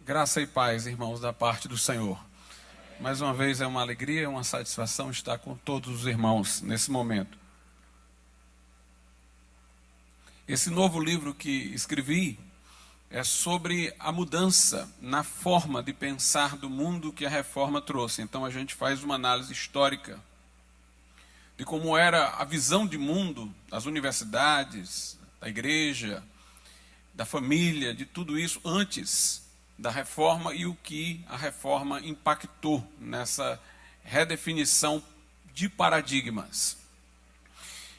Graça e paz, irmãos, da parte do Senhor. Mais uma vez é uma alegria, uma satisfação estar com todos os irmãos nesse momento. Esse novo livro que escrevi é sobre a mudança na forma de pensar do mundo que a reforma trouxe. Então a gente faz uma análise histórica de como era a visão de mundo das universidades, da igreja, da família, de tudo isso antes da reforma e o que a reforma impactou nessa redefinição de paradigmas.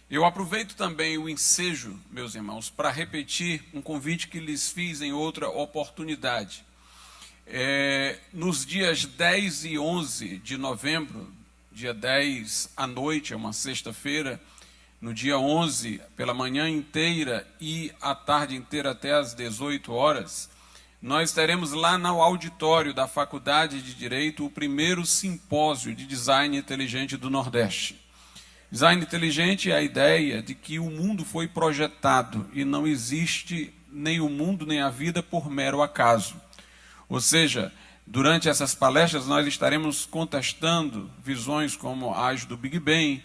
Eu aproveito também o ensejo, meus irmãos, para repetir um convite que lhes fiz em outra oportunidade. Nos dias 10 e 11 de novembro, dia 10 à noite, é uma sexta-feira, no dia 11, pela manhã inteira e a tarde inteira até às 18 horas, nós teremos lá no auditório da Faculdade de Direito o primeiro simpósio de design inteligente do Nordeste. Design inteligente é a ideia de que o mundo foi projetado e não existe nem o mundo nem a vida por mero acaso. Ou seja, durante essas palestras nós estaremos contestando visões como as do Big Bang,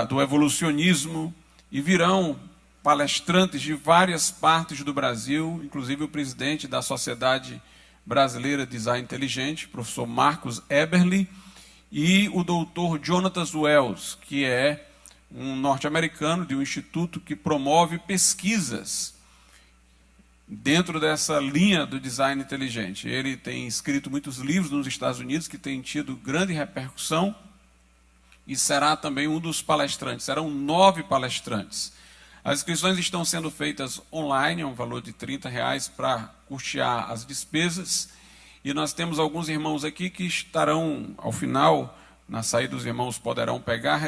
do evolucionismo, e virão palestrantes de várias partes do Brasil, inclusive o presidente da Sociedade Brasileira de Design Inteligente, professor Marcos Eberle, e o doutor Jonathan Wells, que é um norte-americano de um instituto que promove pesquisas dentro dessa linha do design inteligente. Ele tem escrito muitos livros nos Estados Unidos que têm tido grande repercussão e será também um dos palestrantes. Serão 9 palestrantes. As inscrições estão sendo feitas online, é um valor de R$30 para custear as despesas. E nós temos alguns irmãos aqui que estarão, ao final, na saída os irmãos poderão pegar,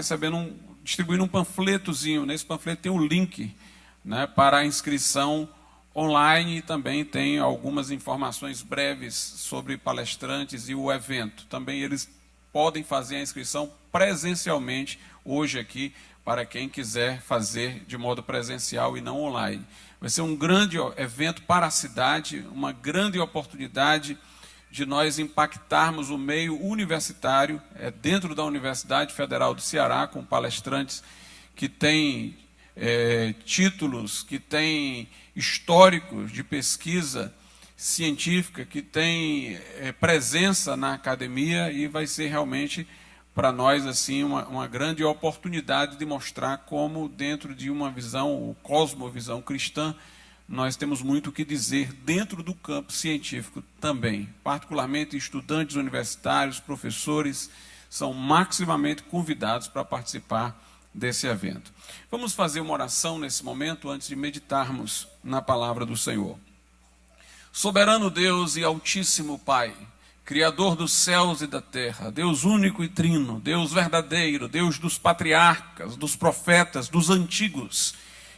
distribuindo um panfletozinho. Nesse panfleto tem um link, né, para a inscrição online e também tem algumas informações breves sobre palestrantes e o evento. Também eles podem fazer a inscrição presencialmente hoje aqui, para quem quiser fazer de modo presencial e não online. Vai ser um grande evento para a cidade, uma grande oportunidade de nós impactarmos o meio universitário, dentro da Universidade Federal do Ceará, com palestrantes que têm títulos, que têm históricos de pesquisa científica, que têm presença na academia, e vai ser realmente para nós assim uma grande oportunidade de mostrar como dentro de uma visão, cosmovisão cristã, nós temos muito o que dizer dentro do campo científico também. Particularmente estudantes universitários, professores, são maximamente convidados para participar desse evento. Vamos fazer uma oração nesse momento, antes de meditarmos na palavra do Senhor. Soberano Deus e Altíssimo Pai, Criador dos céus e da terra, Deus único e trino, Deus verdadeiro, Deus dos patriarcas, dos profetas, dos antigos,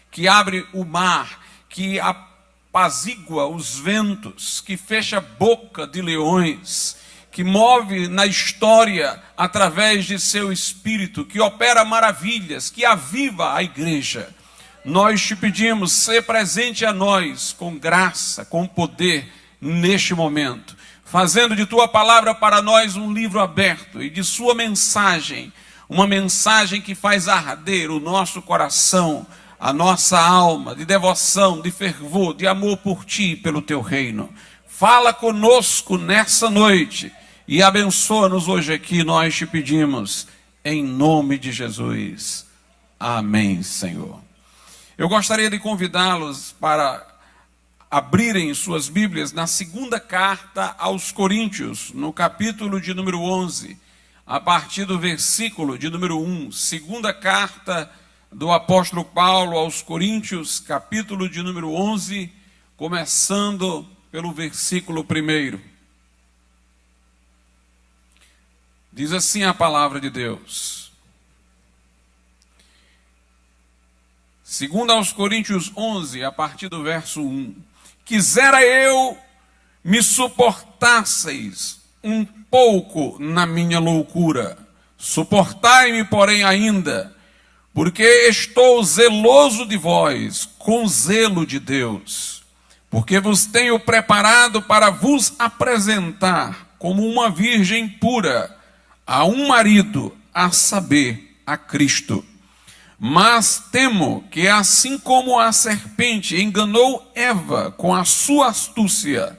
que abre o mar, que apazigua os ventos, que fecha a boca de leões, que move na história através de seu Espírito, que opera maravilhas, que aviva a igreja. Nós te pedimos, ser presente a nós com graça, com poder neste momento, fazendo de tua palavra para nós um livro aberto e de sua mensagem, uma mensagem que faz arder o nosso coração, a nossa alma, de devoção, de fervor, de amor por ti e pelo teu reino. Fala conosco nessa noite e abençoa-nos hoje aqui, nós te pedimos, em nome de Jesus. Amém, Senhor. Eu gostaria de convidá-los para abrirem suas Bíblias na segunda carta aos Coríntios, no capítulo de número 11, a partir do versículo de número 1. Segunda carta do apóstolo Paulo aos Coríntios, capítulo de número 11, começando pelo versículo 1. Diz assim a palavra de Deus. Segunda aos Coríntios 11, a partir do verso 1. Quisera eu me suportasseis um pouco na minha loucura. Suportai-me, porém, ainda, porque estou zeloso de vós, com zelo de Deus. porque vos tenho preparado para vos apresentar como uma virgem pura a um marido, a saber, a Cristo. Mas temo que, assim como a serpente enganou Eva com a sua astúcia,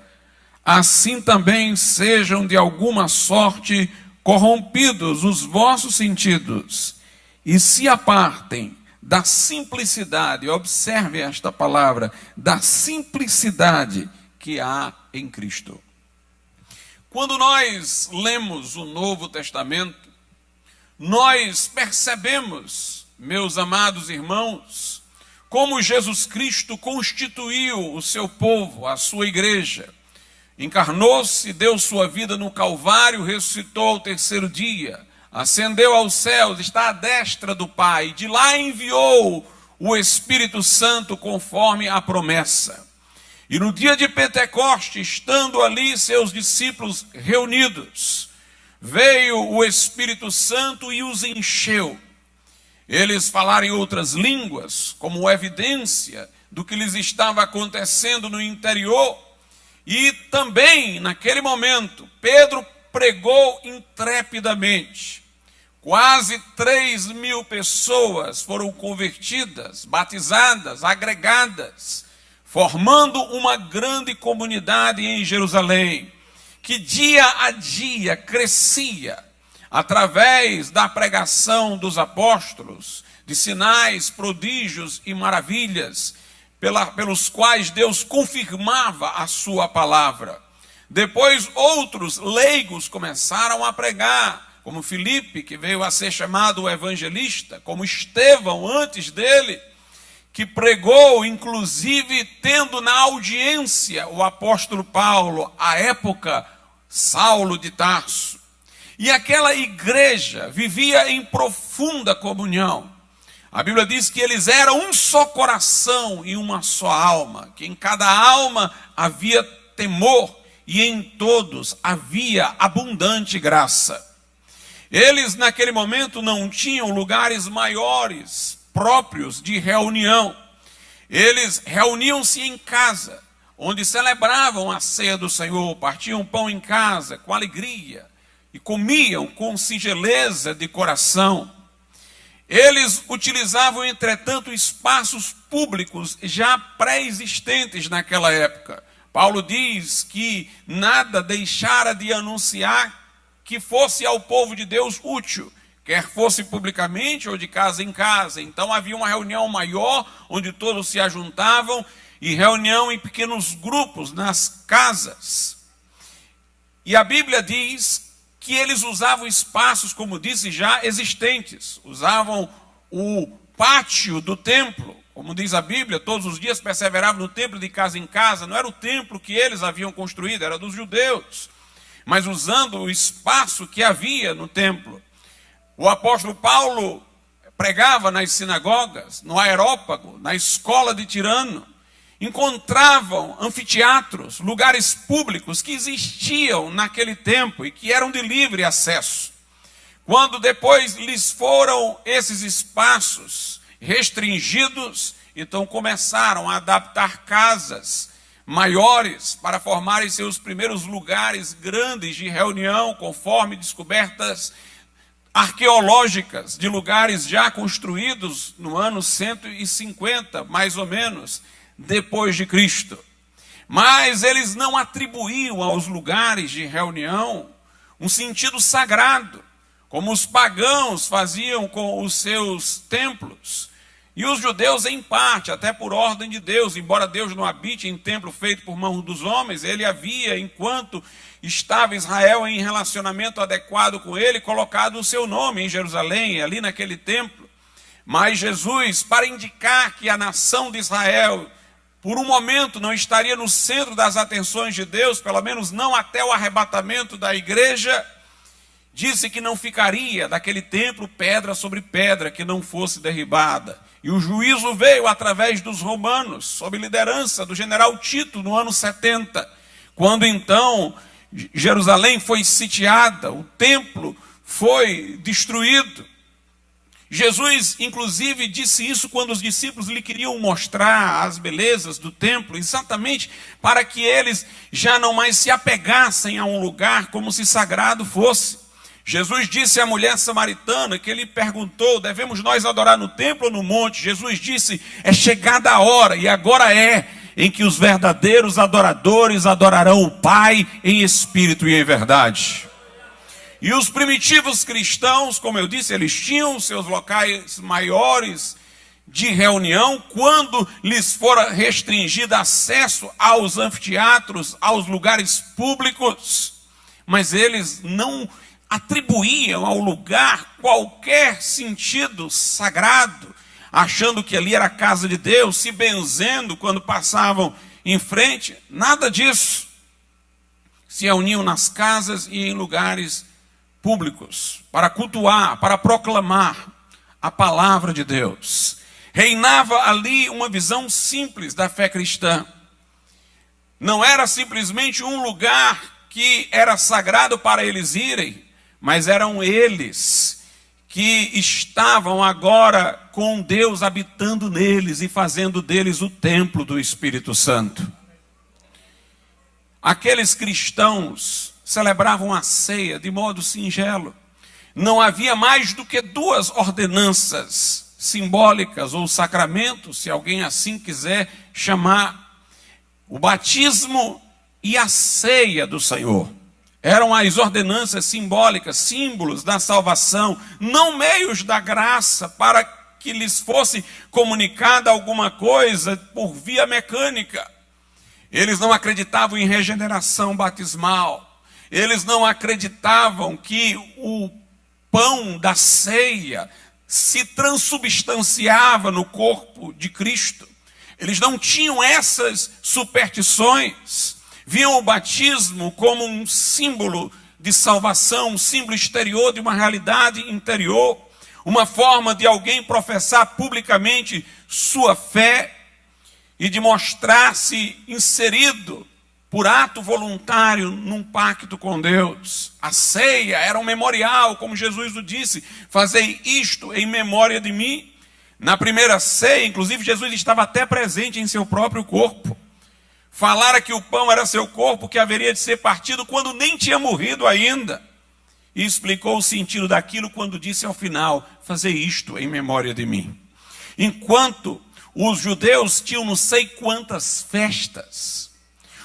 assim também sejam de alguma sorte corrompidos os vossos sentidos, e se apartem da simplicidade, observe esta palavra, da simplicidade que há em Cristo. Quando nós lemos o Novo Testamento, nós percebemos, meus amados irmãos, como Jesus Cristo constituiu o seu povo, a sua igreja. Encarnou-se, deu sua vida no Calvário, ressuscitou ao terceiro dia, ascendeu aos céus, está à destra do Pai, de lá enviou o Espírito Santo conforme a promessa. E no dia de Pentecostes, estando ali seus discípulos reunidos, veio o Espírito Santo e os encheu. Eles falaram em outras línguas, como evidência do que lhes estava acontecendo no interior. E também, naquele momento, Pedro pregou intrepidamente. Quase 3.000 pessoas foram convertidas, batizadas, agregadas, formando uma grande comunidade em Jerusalém, que dia a dia crescia através da pregação dos apóstolos, de sinais, prodígios e maravilhas, pelos quais Deus confirmava a sua palavra. Depois outros leigos começaram a pregar, como Filipe, que veio a ser chamado o evangelista, como Estevão antes dele, que pregou, inclusive tendo na audiência o apóstolo Paulo, à época Saulo de Tarso. E aquela igreja vivia em profunda comunhão. A Bíblia diz que eles eram um só coração e uma só alma, que em cada alma havia temor e em todos havia abundante graça. Eles naquele momento não tinham lugares maiores próprios de reunião. Eles reuniam-se em casa, onde celebravam a ceia do Senhor, partiam pão em casa com alegria e comiam com singeleza de coração. Eles utilizavam, entretanto, espaços públicos já pré-existentes naquela época. Paulo diz que nada deixara de anunciar que fosse ao povo de Deus útil, quer fosse publicamente ou de casa em casa. Então havia uma reunião maior, onde todos se ajuntavam, e reunião em pequenos grupos nas casas. E a Bíblia diz que eles usavam espaços, como disse, já existentes. Usavam o pátio do templo, como diz a Bíblia, todos os dias perseveravam no templo de casa em casa. Não era o templo que eles haviam construído, era dos judeus, mas usando o espaço que havia no templo. O apóstolo Paulo pregava nas sinagogas, no Areópago, na escola de Tirano. Encontravam anfiteatros, lugares públicos que existiam naquele tempo e que eram de livre acesso. Quando depois lhes foram esses espaços restringidos, então começaram a adaptar casas maiores para formarem seus primeiros lugares grandes de reunião, conforme descobertas arqueológicas de lugares já construídos no ano 150, mais ou menos, depois de Cristo. Mas eles não atribuíam aos lugares de reunião um sentido sagrado, como os pagãos faziam com os seus templos. E os judeus, em parte, até por ordem de Deus, embora Deus não habite em templo feito por mão dos homens, ele havia, enquanto estava Israel em relacionamento adequado com ele, colocado o seu nome em Jerusalém, ali naquele templo. Mas Jesus, para indicar que a nação de Israel, por um momento, não estaria no centro das atenções de Deus, pelo menos não até o arrebatamento da igreja, disse que não ficaria daquele templo pedra sobre pedra que não fosse derribada. E o juízo veio através dos romanos, sob liderança do general Tito, no ano 70, quando então Jerusalém foi sitiada, o templo foi destruído. Jesus, inclusive, disse isso quando os discípulos lhe queriam mostrar as belezas do templo, exatamente para que eles já não mais se apegassem a um lugar como se sagrado fosse. Jesus disse à mulher samaritana, que ele perguntou: devemos nós adorar no templo ou no monte? Jesus disse: é chegada a hora, e agora é, em que os verdadeiros adoradores adorarão o Pai em espírito e em verdade. E os primitivos cristãos, como eu disse, eles tinham seus locais maiores de reunião, quando lhes fora restringido acesso aos anfiteatros, aos lugares públicos, mas eles não atribuíam ao lugar qualquer sentido sagrado, achando que ali era a casa de Deus, se benzendo quando passavam em frente. Nada disso. Se reuniam nas casas e em lugares públicos para cultuar, para proclamar a palavra de Deus. Reinava ali uma visão simples da fé cristã. Não era simplesmente um lugar que era sagrado para eles irem, mas eram eles que estavam agora com Deus habitando neles e fazendo deles o templo do Espírito Santo. Aqueles cristãos celebravam a ceia de modo singelo. Não havia mais do que duas ordenanças simbólicas ou sacramentos, se alguém assim quiser chamar: o batismo e a ceia do Senhor. Eram as ordenanças simbólicas, símbolos da salvação, não meios da graça para que lhes fosse comunicada alguma coisa por via mecânica. Eles não acreditavam em regeneração batismal. Eles não acreditavam que o pão da ceia se transubstanciava no corpo de Cristo. Eles não tinham essas superstições. Viam o batismo como um símbolo de salvação, um símbolo exterior de uma realidade interior, uma forma de alguém professar publicamente sua fé e de mostrar-se inserido por ato voluntário num pacto com Deus. A ceia era um memorial, como Jesus o disse: fazei isto em memória de mim. Na primeira ceia, inclusive, Jesus estava até presente em seu próprio corpo. Falara que o pão era seu corpo, que haveria de ser partido quando nem tinha morrido ainda. E explicou o sentido daquilo quando disse ao final: fazei isto em memória de mim. Enquanto os judeus tinham não sei quantas festas,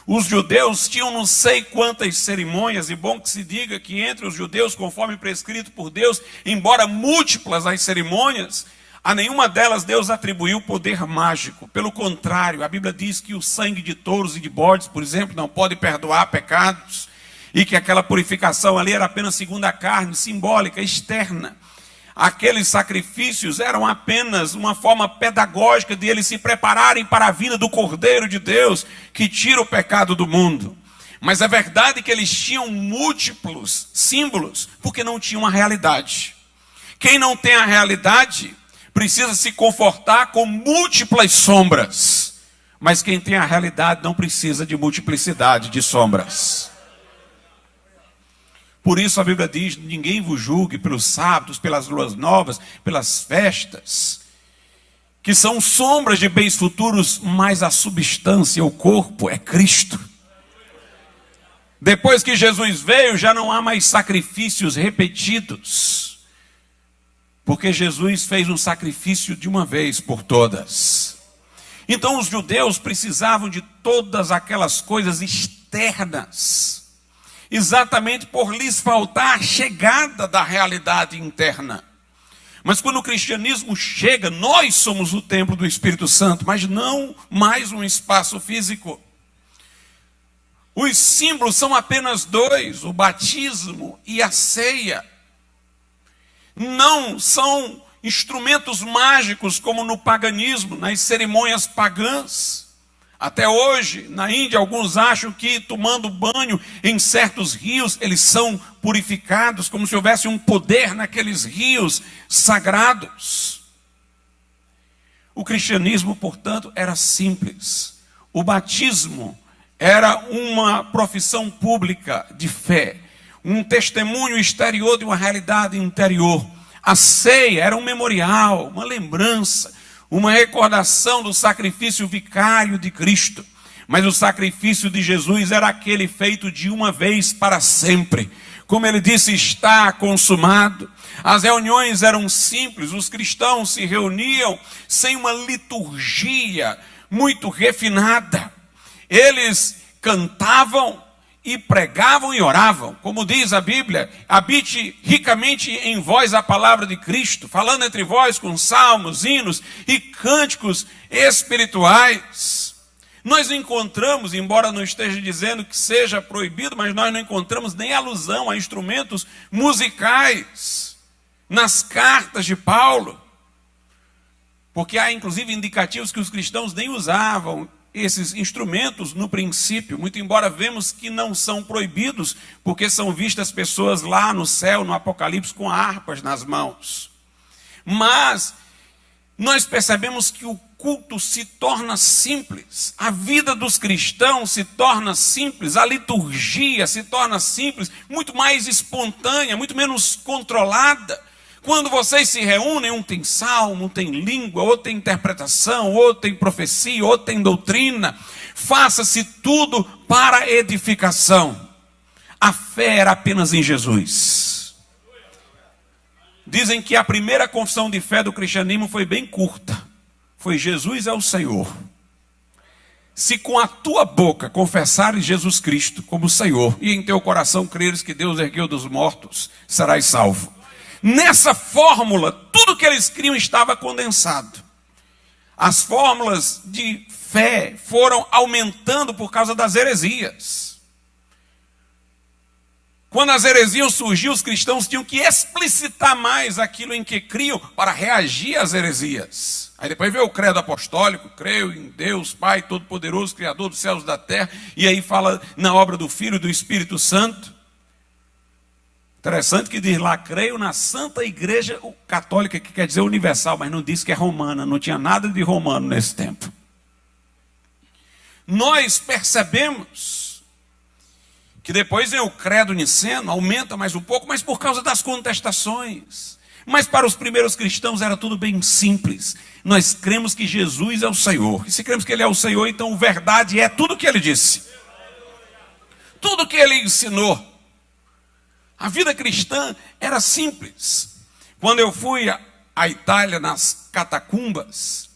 os judeus tinham não sei quantas cerimônias, e bom que se diga que entre os judeus, conforme prescrito por Deus, embora múltiplas as cerimônias, a nenhuma delas Deus atribuiu poder mágico. Pelo contrário, a Bíblia diz que o sangue de touros e de bodes, por exemplo, não pode perdoar pecados, e que aquela purificação ali era apenas segundo a carne, simbólica, externa. Aqueles sacrifícios eram apenas uma forma pedagógica de eles se prepararem para a vinda do Cordeiro de Deus, que tira o pecado do mundo. Mas é verdade que eles tinham múltiplos símbolos, porque não tinham a realidade. Quem não tem a realidade precisa se confortar com múltiplas sombras, mas quem tem a realidade não precisa de multiplicidade de sombras. Por isso a Bíblia diz: ninguém vos julgue pelos sábados, pelas luas novas, pelas festas, que são sombras de bens futuros, mas a substância, o corpo, é Cristo. Depois que Jesus veio, já não há mais sacrifícios repetidos, porque Jesus fez um sacrifício de uma vez por todas. Então os judeus precisavam de todas aquelas coisas externas, exatamente por lhes faltar a chegada da realidade interna. Mas quando o cristianismo chega, nós somos o templo do Espírito Santo, mas não mais um espaço físico. Os símbolos são apenas dois: o batismo e a ceia. Não são instrumentos mágicos como no paganismo, nas cerimônias pagãs. Até hoje, na Índia, alguns acham que tomando banho em certos rios, eles são purificados, como se houvesse um poder naqueles rios sagrados. O cristianismo, portanto, era simples. O batismo era uma profissão pública de fé, um testemunho exterior de uma realidade interior. A ceia era um memorial, uma lembrança, uma recordação do sacrifício vicário de Cristo. Mas o sacrifício de Jesus era aquele feito de uma vez para sempre. Como ele disse, está consumado. As reuniões eram simples, os cristãos se reuniam sem uma liturgia muito refinada. Eles cantavam e pregavam e oravam. Como diz a Bíblia, habite ricamente em vós a palavra de Cristo, falando entre vós com salmos, hinos e cânticos espirituais. Nós não encontramos, embora não esteja dizendo que seja proibido, mas nós não encontramos nem alusão a instrumentos musicais nas cartas de Paulo. Porque há inclusive indicativos que os cristãos nem usavam esses instrumentos no princípio, muito embora vemos que não são proibidos, porque são vistas pessoas lá no céu, no Apocalipse, com harpas nas mãos. Mas nós percebemos que o culto se torna simples, a vida dos cristãos se torna simples, a liturgia se torna simples, muito mais espontânea, muito menos controlada. Quando vocês se reúnem, um tem salmo, um tem língua, outro tem interpretação, outro tem profecia, outro tem doutrina. Faça-se tudo para edificação. A fé era apenas em Jesus. Dizem que a primeira confissão de fé do cristianismo foi bem curta. Foi: Jesus é o Senhor. Se com a tua boca confessares Jesus Cristo como Senhor, e em teu coração creres que Deus ergueu dos mortos, serás salvo. Nessa fórmula, tudo que eles criam estava condensado. As fórmulas de fé foram aumentando por causa das heresias. Quando as heresias surgiam, os cristãos tinham que explicitar mais aquilo em que criam para reagir às heresias. Aí depois veio o credo apostólico: creio em Deus Pai Todo-Poderoso, Criador dos céus e da terra. E aí fala na obra do Filho e do Espírito Santo. Interessante que diz lá: creio na Santa Igreja Católica, que quer dizer universal, mas não diz que é romana, não tinha nada de romano nesse tempo. Nós percebemos que depois vem o credo niceno, aumenta mais um pouco, mas por causa das contestações. Mas para os primeiros cristãos era tudo bem simples. Nós cremos que Jesus é o Senhor. E se cremos que Ele é o Senhor, então verdade é tudo o que Ele disse. Tudo o que Ele ensinou. A vida cristã era simples. Quando eu fui à Itália, nas catacumbas,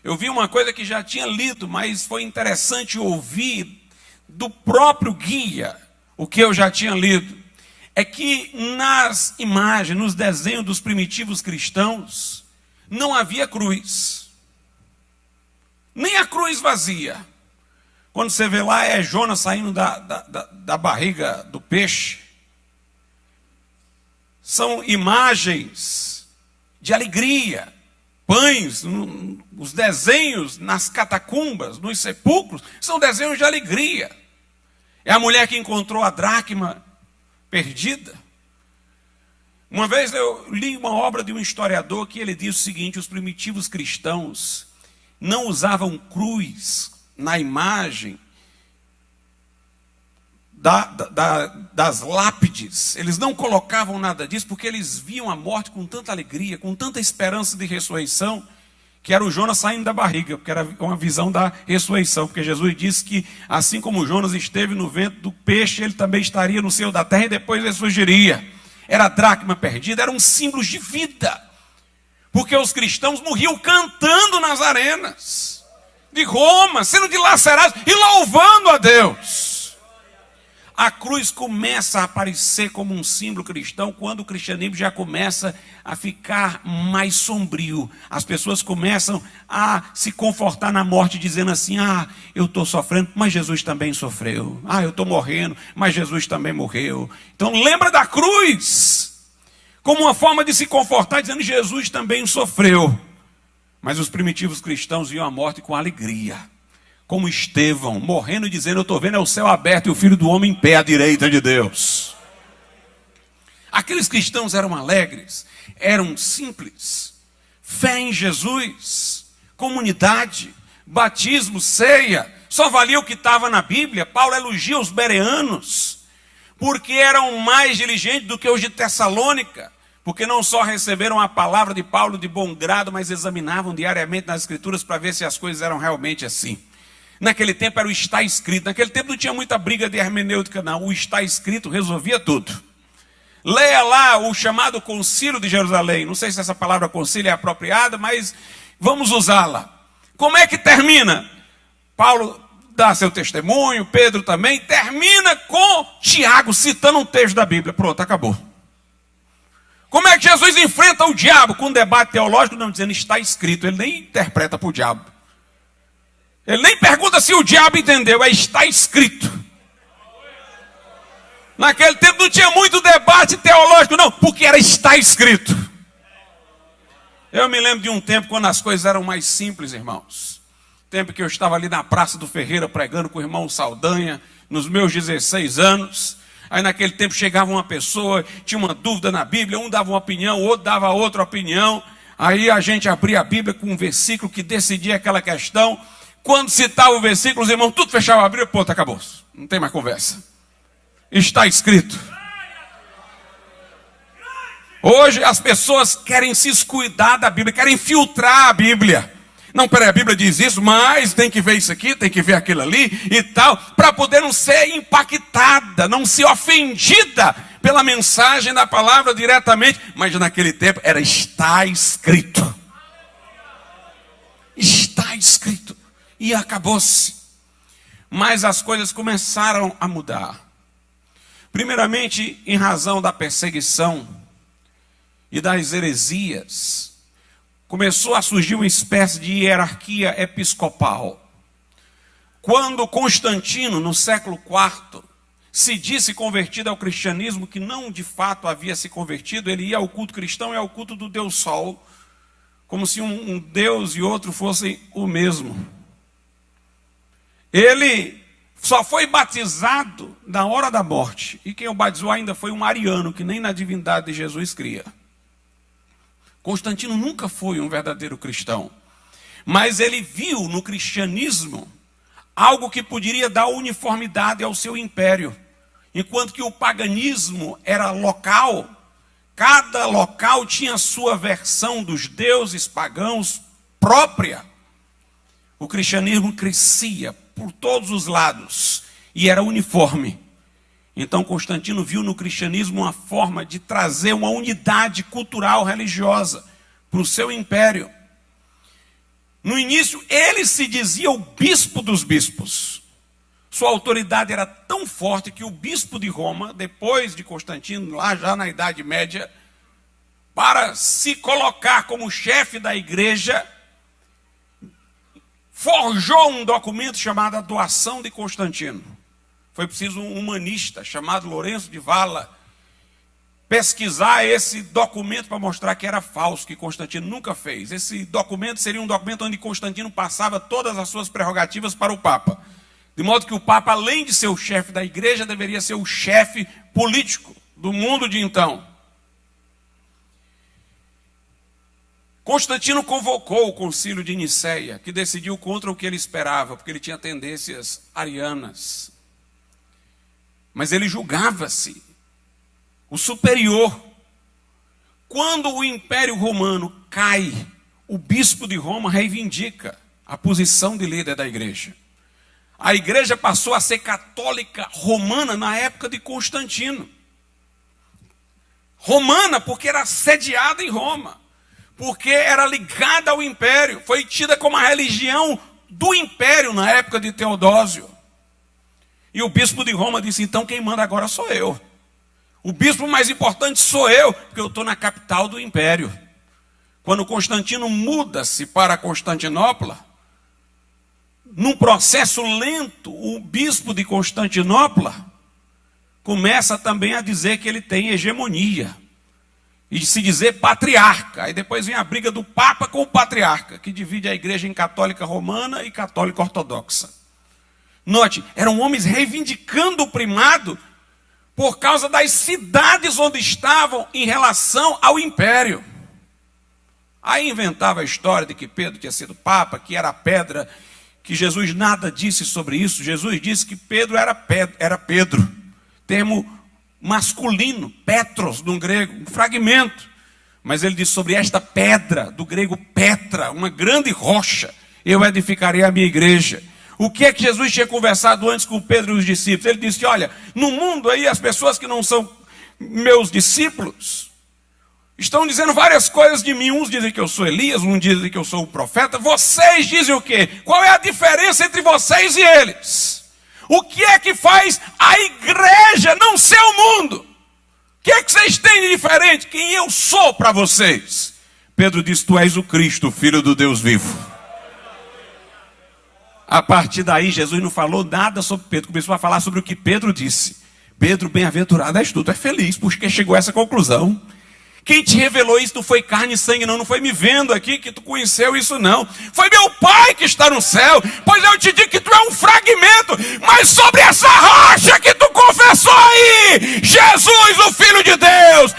eu vi uma coisa que já tinha lido, mas foi interessante ouvir do próprio guia o que eu já tinha lido. É que nas imagens, nos desenhos dos primitivos cristãos, não havia cruz. Nem a cruz vazia. Quando você vê lá, é Jonas saindo da barriga do peixe. São imagens de alegria, pães, os desenhos nas catacumbas, nos sepulcros, são desenhos de alegria. É a mulher que encontrou a dracma perdida. Uma vez eu li uma obra de um historiador que ele diz o seguinte: os primitivos cristãos não usavam cruz na imagem das lápides. Eles não colocavam nada disso porque eles viam a morte com tanta alegria, com tanta esperança de ressurreição, que era o Jonas saindo da barriga, porque era uma visão da ressurreição, porque Jesus disse que assim como Jonas esteve no ventre do peixe, ele também estaria no seio da terra e depois ressurgiria. Era a dracma perdida, eram símbolos de vida, porque os cristãos morriam cantando nas arenas de Roma, sendo dilacerados e louvando a Deus. A cruz começa a aparecer como um símbolo cristão quando o cristianismo já começa a ficar mais sombrio. As pessoas começam a se confortar na morte, dizendo assim: ah, eu estou sofrendo, mas Jesus também sofreu. Ah, eu estou morrendo, mas Jesus também morreu. Então lembra da cruz como uma forma de se confortar, dizendo: Jesus também sofreu. Mas os primitivos cristãos viam a morte com alegria. Como Estevão, morrendo e dizendo: eu estou vendo o céu aberto e o Filho do Homem em pé à direita de Deus. Aqueles cristãos eram alegres, eram simples. Fé em Jesus, comunidade, batismo, ceia, só valia o que estava na Bíblia. Paulo elogia os bereanos, porque eram mais diligentes do que os de Tessalônica, Porque não só receberam a palavra de Paulo de bom grado, mas examinavam diariamente nas Escrituras para ver se as coisas eram realmente assim. Naquele tempo era o está escrito. Naquele tempo não tinha muita briga de hermenêutica, não. O está escrito resolvia tudo. Leia lá o chamado Concílio de Jerusalém. Não sei se essa palavra concílio é apropriada, mas vamos usá-la. Como é que termina? Paulo dá seu testemunho, Pedro também. Termina com Tiago citando um texto da Bíblia. Pronto, acabou. Como é que Jesus enfrenta o diabo? Com um debate teológico, não dizendo está escrito. Ele nem interpreta para o diabo. Ele nem pergunta se o diabo entendeu. É está escrito. Naquele tempo não tinha muito debate teológico, não. Porque era está escrito. Eu me lembro de um tempo quando as coisas eram mais simples, irmãos. Tempo que eu estava ali na Praça do Ferreira pregando com o irmão Saldanha, nos meus 16 anos. Aí naquele tempo chegava uma pessoa, tinha uma dúvida na Bíblia, um dava uma opinião, o outro dava outra opinião. Aí a gente abria a Bíblia com um versículo que decidia aquela questão. Quando citava o versículo, os irmãos tudo fechavam a Bíblia, pronto, acabou. Não tem mais conversa. Está escrito. Hoje as pessoas querem se descuidar da Bíblia, querem filtrar a Bíblia. Não, peraí, a Bíblia diz isso, mas tem que ver isso aqui, tem que ver aquilo ali e tal, para poder não ser impactada, não ser ofendida pela mensagem da palavra diretamente. Mas naquele tempo era está escrito. Está escrito. E acabou-se. Mas as coisas começaram a mudar. Primeiramente, em razão da perseguição e das heresias, começou a surgir uma espécie de hierarquia episcopal. Quando Constantino, no século IV, se disse convertido ao cristianismo, que não de fato havia se convertido, ele ia ao culto cristão e ao culto do Deus Sol, como se um Deus e outro fossem o mesmo. Ele só foi batizado na hora da morte, e quem o batizou ainda foi um ariano, que nem na divindade de Jesus cria. Constantino nunca foi um verdadeiro cristão, mas ele viu no cristianismo algo que poderia dar uniformidade ao seu império. Enquanto que o paganismo era local, cada local tinha sua versão dos deuses pagãos própria. O cristianismo crescia por todos os lados e era uniforme. Então Constantino viu no cristianismo uma forma de trazer uma unidade cultural religiosa para o seu império. No início ele se dizia o bispo dos bispos. Sua autoridade era tão forte que o bispo de Roma, depois de Constantino, lá já na Idade Média, para se colocar como chefe da igreja, forjou um documento chamado a Doação de Constantino. Foi preciso um humanista chamado Lourenço de Vala pesquisar esse documento para mostrar que era falso, que Constantino nunca fez. Esse documento seria um documento onde Constantino passava todas as suas prerrogativas para o Papa. De modo que o Papa, além de ser o chefe da igreja, deveria ser o chefe político do mundo de então. Constantino convocou o concílio de Nicéia, que decidiu contra o que ele esperava, porque ele tinha tendências arianas. Mas ele julgava-se o superior. Quando o Império Romano cai, o bispo de Roma reivindica a posição de líder da igreja. A igreja passou a ser católica romana na época de Constantino. Romana porque era sediada em Roma, porque era ligada ao império, foi tida como a religião do império na época de Teodósio. E o bispo de Roma disse, então quem manda agora sou eu. O bispo mais importante sou eu, porque eu estou na capital do império. Quando Constantino muda-se para Constantinopla, num processo lento, o bispo de Constantinopla começa também a dizer que ele tem hegemonia. E se dizer patriarca. Aí depois vem a briga do Papa com o patriarca, que divide a igreja em católica romana e católica ortodoxa. Note, eram homens reivindicando o primado por causa das cidades onde estavam em relação ao império. Aí inventava a história de que Pedro tinha sido papa, que era a pedra, que Jesus nada disse sobre isso. Jesus disse que Pedro era Pedro, termo masculino, Petros, no grego, um fragmento. Mas ele diz: sobre esta pedra, do grego Petra, uma grande rocha, eu edificarei a minha igreja. O que é que Jesus tinha conversado antes com Pedro e os discípulos? Ele disse: olha, no mundo aí as pessoas que não são meus discípulos estão dizendo várias coisas de mim. Uns dizem que eu sou Elias, uns dizem que eu sou o profeta. Vocês dizem o quê? Qual é a diferença entre vocês e eles? O que é que faz a igreja não ser o mundo? O que é que vocês têm de diferente? Quem eu sou para vocês? Pedro disse: tu és o Cristo, o Filho do Deus vivo. A partir daí, Jesus não falou nada sobre Pedro. Começou a falar sobre o que Pedro disse. Pedro, bem-aventurado és tu, tu é feliz, porque chegou a essa conclusão. Quem te revelou isso não foi carne e sangue, não foi me vendo aqui que tu conheceu isso, não. Foi meu Pai que está no céu. Pois eu te digo que tu é um fragmento, mas sobre essa rocha que tu confessou aí, Jesus, o Filho de Deus,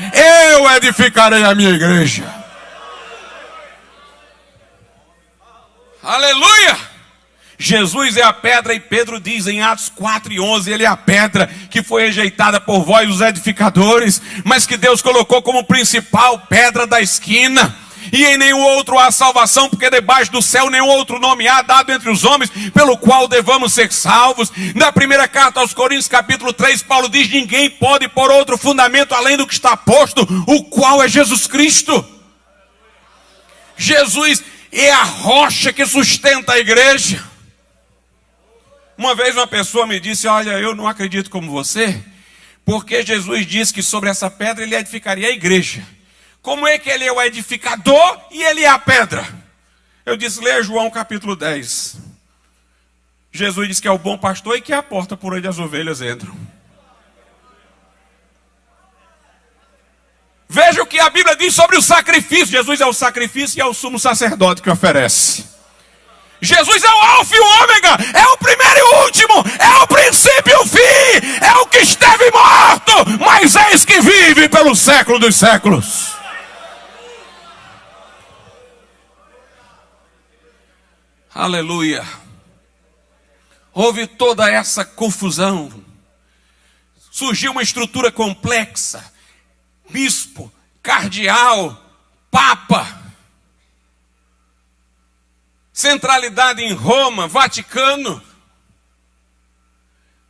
eu edificarei a minha igreja. Aleluia! Jesus é a pedra, e Pedro diz em Atos 4:11, ele é a pedra que foi rejeitada por vós, os edificadores, mas que Deus colocou como principal pedra da esquina. E em nenhum outro há salvação, porque debaixo do céu nenhum outro nome há dado entre os homens, pelo qual devamos ser salvos. Na primeira carta aos Coríntios, capítulo 3, Paulo diz: ninguém pode pôr outro fundamento além do que está posto, o qual é Jesus Cristo. Jesus é a rocha que sustenta a igreja. Uma vez uma pessoa me disse: olha, eu não acredito como você, porque Jesus disse que sobre essa pedra ele edificaria a igreja. Como é que ele é o edificador e ele é a pedra? Eu disse: leia João capítulo 10. Jesus diz que é o bom pastor e que é a porta por onde as ovelhas entram. Veja o que a Bíblia diz sobre o sacrifício. Jesus é o sacrifício e é o sumo sacerdote que oferece. Jesus é o alfa e o ômega, é o primeiro e o último, é o princípio e o fim, é o que esteve morto, mas eis que vive pelo século dos séculos. Aleluia. Houve toda essa confusão, surgiu uma estrutura complexa, bispo, cardeal, papa, centralidade em Roma, Vaticano,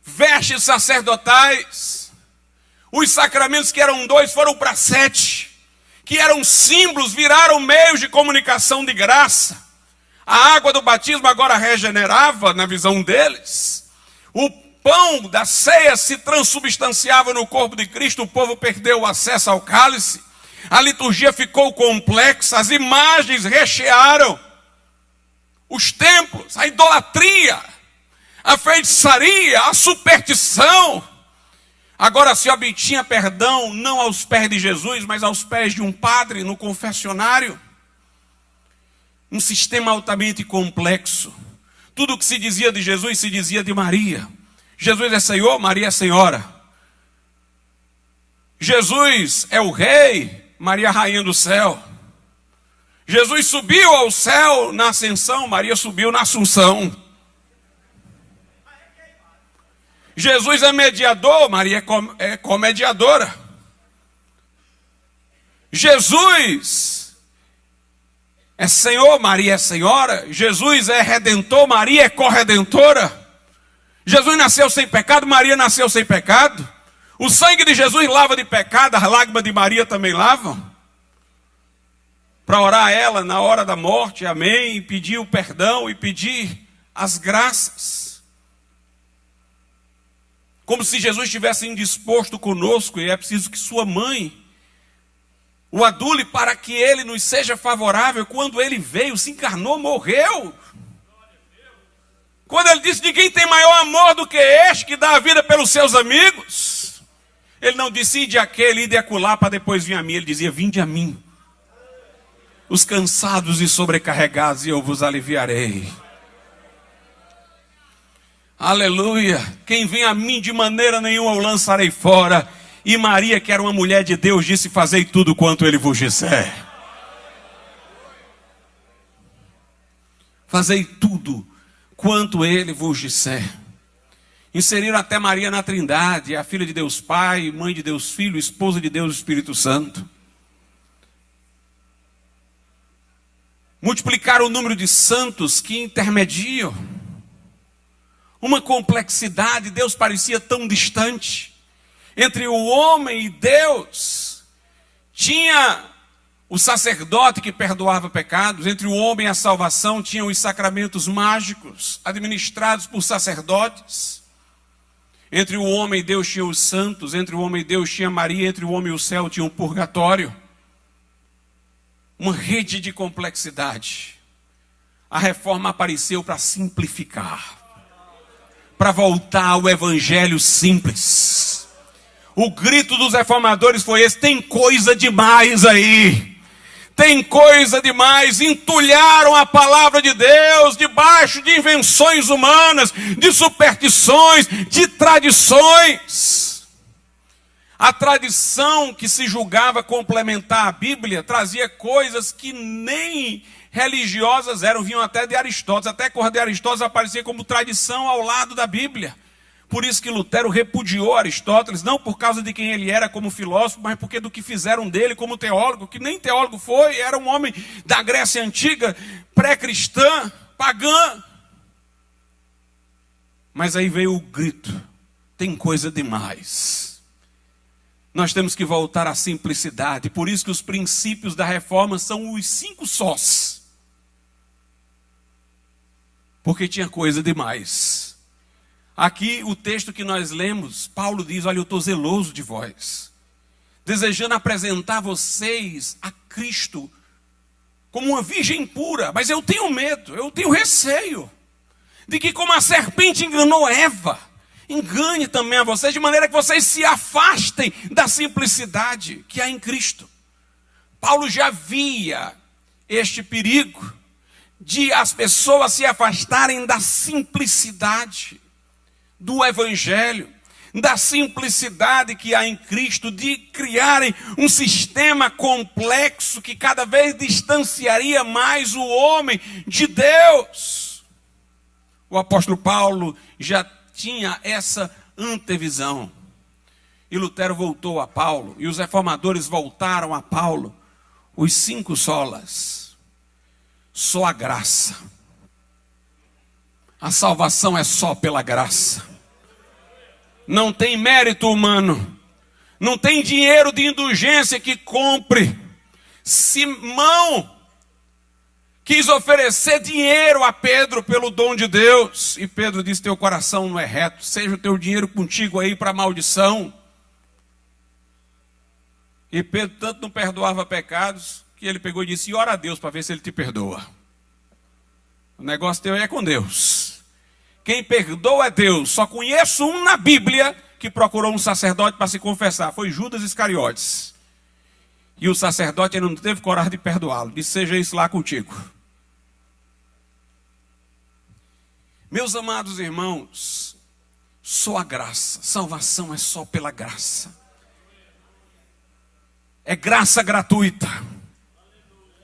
vestes sacerdotais, os sacramentos que eram 2 foram para 7, que eram símbolos, viraram meios de comunicação de graça. A água do batismo agora regenerava na visão deles. O pão da ceia se transubstanciava no corpo de Cristo, o povo perdeu o acesso ao cálice, a liturgia ficou complexa, as imagens rechearam os templos, a idolatria, a feitiçaria, a superstição. Agora se obtinha perdão não aos pés de Jesus, mas aos pés de um padre no confessionário. Um sistema altamente complexo. Tudo o que se dizia de Jesus se dizia de Maria. Jesus é Senhor, Maria é Senhora. Jesus é o Rei, Maria Rainha do céu. Jesus subiu ao céu na ascensão, Maria subiu na assunção. Jesus é mediador, Maria é comediadora. Jesus é Senhor, Maria é Senhora. Jesus é redentor, Maria é corredentora. Jesus nasceu sem pecado, Maria nasceu sem pecado. O sangue de Jesus lava de pecado, as lágrimas de Maria também lavam. Para orar a ela na hora da morte, amém, e pedir o perdão e pedir as graças. Como se Jesus estivesse indisposto conosco, e é preciso que sua mãe o adule para que ele nos seja favorável. Quando ele veio, se encarnou, morreu. Quando ele disse: ninguém tem maior amor do que este, que dá a vida pelos seus amigos. Ele não disse: ide aquele, ide acolá, para depois vir a mim. Ele dizia: vinde a mim, os cansados e sobrecarregados, e eu vos aliviarei. Aleluia. Quem vem a mim de maneira nenhuma eu lançarei fora. E Maria, que era uma mulher de Deus, disse: fazei tudo quanto ele vos disser. Fazei tudo quanto ele vos disser. Inseriram até Maria na Trindade, a filha de Deus Pai, mãe de Deus Filho, esposa de Deus Espírito Santo. multiplicar o número de santos que intermediam. Uma complexidade, Deus parecia tão distante. Entre o homem e Deus, tinha o sacerdote que perdoava pecados. Entre o homem e a salvação, tinha os sacramentos mágicos, administrados por sacerdotes. Entre o homem e Deus tinha os santos, entre o homem e Deus tinha Maria, entre o homem e o céu tinha um purgatório. Uma rede de complexidade. A reforma apareceu para simplificar, para voltar ao evangelho simples. O grito dos reformadores foi esse: tem coisa demais aí. Tem coisa demais. Entulharam a palavra de Deus debaixo de invenções humanas, de superstições, de tradições. A tradição que se julgava complementar a Bíblia trazia coisas que nem religiosas eram, vinham até de Aristóteles. Até a de Aristóteles aparecia como tradição ao lado da Bíblia. Por isso que Lutero repudiou Aristóteles, não por causa de quem ele era como filósofo, mas porque do que fizeram dele como teólogo, que nem teólogo foi, era um homem da Grécia Antiga, pré-cristã, pagã. Mas aí veio o grito: tem coisa demais. Nós temos que voltar à simplicidade. Por isso que os princípios da reforma são os 5 sós. Porque tinha coisa demais. Aqui o texto que nós lemos, Paulo diz: olha, eu estou zeloso de vós, desejando apresentar vocês a Cristo como uma virgem pura. Mas eu tenho medo, eu tenho receio de que, como a serpente enganou Eva, engane também a vocês, de maneira que vocês se afastem da simplicidade que há em Cristo. Paulo já via este perigo de as pessoas se afastarem da simplicidade do Evangelho, da simplicidade que há em Cristo, de criarem um sistema complexo que cada vez distanciaria mais o homem de Deus. O apóstolo Paulo já tinha essa antevisão. E Lutero voltou a Paulo, e os reformadores voltaram a Paulo, os 5 solas. Só a graça. A salvação é só pela graça. Não tem mérito humano. Não tem dinheiro de indulgência que compre. Simão quis oferecer dinheiro a Pedro pelo dom de Deus. E Pedro disse: teu coração não é reto. Seja o teu dinheiro contigo aí para maldição. E Pedro tanto não perdoava pecados, que ele pegou e disse: e ora a Deus para ver se ele te perdoa. O negócio teu é com Deus. Quem perdoa é Deus. Só conheço um na Bíblia que procurou um sacerdote para se confessar. Foi Judas Iscariotes. E o sacerdote ele não teve coragem de perdoá-lo. Disse: seja isso lá contigo. Meus amados irmãos, só a graça. Salvação é só pela graça. É graça gratuita.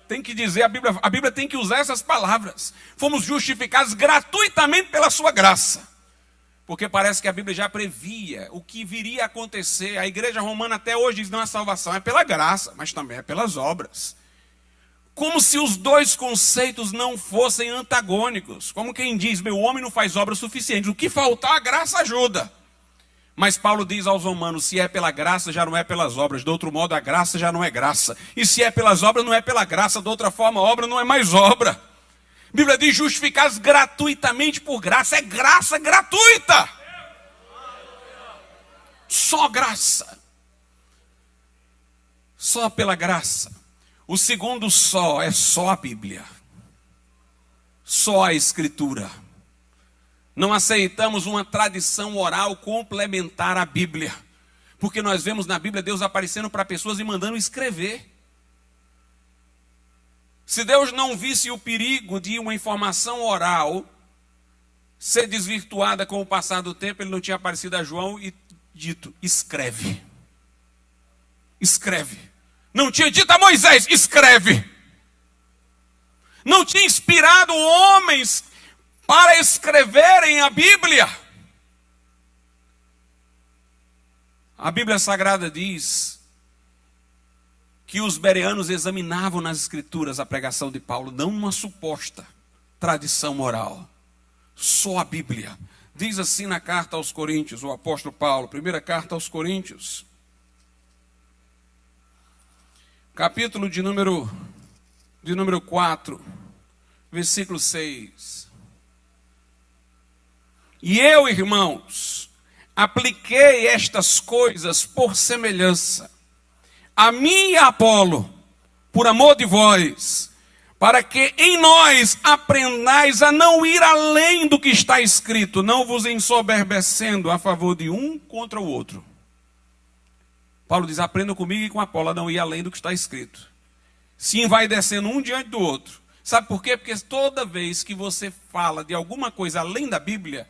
Tem que dizer, a Bíblia tem que usar essas palavras. Fomos justificados gratuitamente pela sua graça. Porque parece que a Bíblia já previa o que viria a acontecer. A igreja romana até hoje diz: não, a salvação é pela graça, mas também é pelas obras. Como se os dois conceitos não fossem antagônicos. Como quem diz: meu homem não faz obras suficientes, o que faltar a graça ajuda. Mas Paulo diz aos romanos: se é pela graça, já não é pelas obras. De outro modo, a graça já não é graça. E se é pelas obras, não é pela graça. De outra forma, a obra não é mais obra. A Bíblia diz: justificados gratuitamente por graça. É graça gratuita. Só graça. Só pela graça. O segundo só é só a Bíblia. Só a Escritura. Não aceitamos uma tradição oral complementar à Bíblia. Porque nós vemos na Bíblia Deus aparecendo para pessoas e mandando escrever. Se Deus não visse o perigo de uma informação oral ser desvirtuada com o passar do tempo, Ele não tinha aparecido a João e dito: escreve. Escreve. Não tinha dito a Moisés: escreve. Não tinha inspirado homens para escreverem a Bíblia. A Bíblia Sagrada diz que os bereanos examinavam nas escrituras a pregação de Paulo, não uma suposta tradição moral, só a Bíblia. Diz assim na carta aos Coríntios, o apóstolo Paulo, primeira carta aos Coríntios, capítulo de número 4, versículo 6. E eu, irmãos, apliquei estas coisas por semelhança, a mim e a Apolo, por amor de vós, para que em nós aprendais a não ir além do que está escrito, não vos ensoberbecendo a favor de um contra o outro. Paulo diz, aprendam comigo e com Apolo a não ir além do que está escrito. Sim, vai descendo um diante do outro. Sabe por quê? Porque toda vez que você fala de alguma coisa além da Bíblia,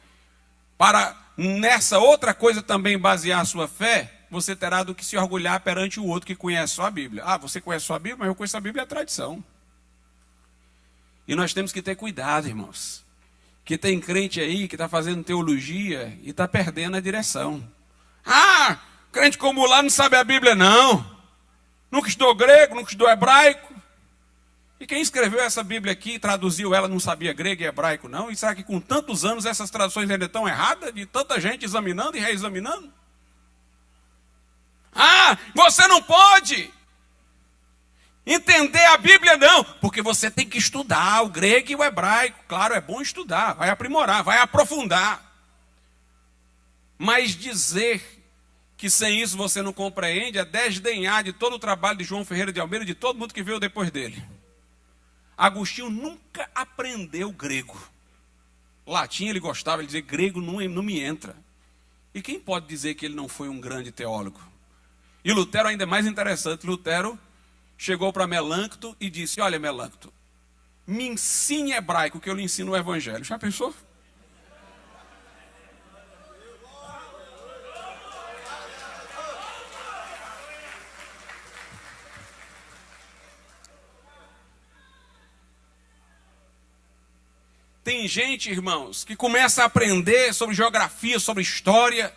para nessa outra coisa também basear a sua fé, você terá do que se orgulhar perante o outro que conhece só a Bíblia. Ah, você conhece só a Bíblia, mas eu conheço a Bíblia, é a tradição. E nós temos que ter cuidado, irmãos. Que tem crente aí que está fazendo teologia e está perdendo a direção. Ah, crente como lá não sabe a Bíblia, não. Nunca estudou grego, nunca estudou hebraico. E quem escreveu essa Bíblia aqui, traduziu ela, não sabia grego e hebraico, não? E será que com tantos anos essas traduções ainda estão erradas? De tanta gente examinando e reexaminando? Ah, você não pode entender a Bíblia, não, porque você tem que estudar o grego e o hebraico. Claro, é bom estudar, vai aprimorar, vai aprofundar. Mas dizer que sem isso você não compreende é desdenhar de todo o trabalho de João Ferreira de Almeida e de todo mundo que veio depois dele. Agostinho nunca aprendeu grego. Latim ele gostava, ele dizia, grego não me entra. E quem pode dizer que ele não foi um grande teólogo? E Lutero ainda é mais interessante. Lutero chegou para Melâncto e disse, olha Melâncto, me ensine hebraico que eu lhe ensino o evangelho. Já pensou? Tem gente, irmãos, que começa a aprender sobre geografia, sobre história,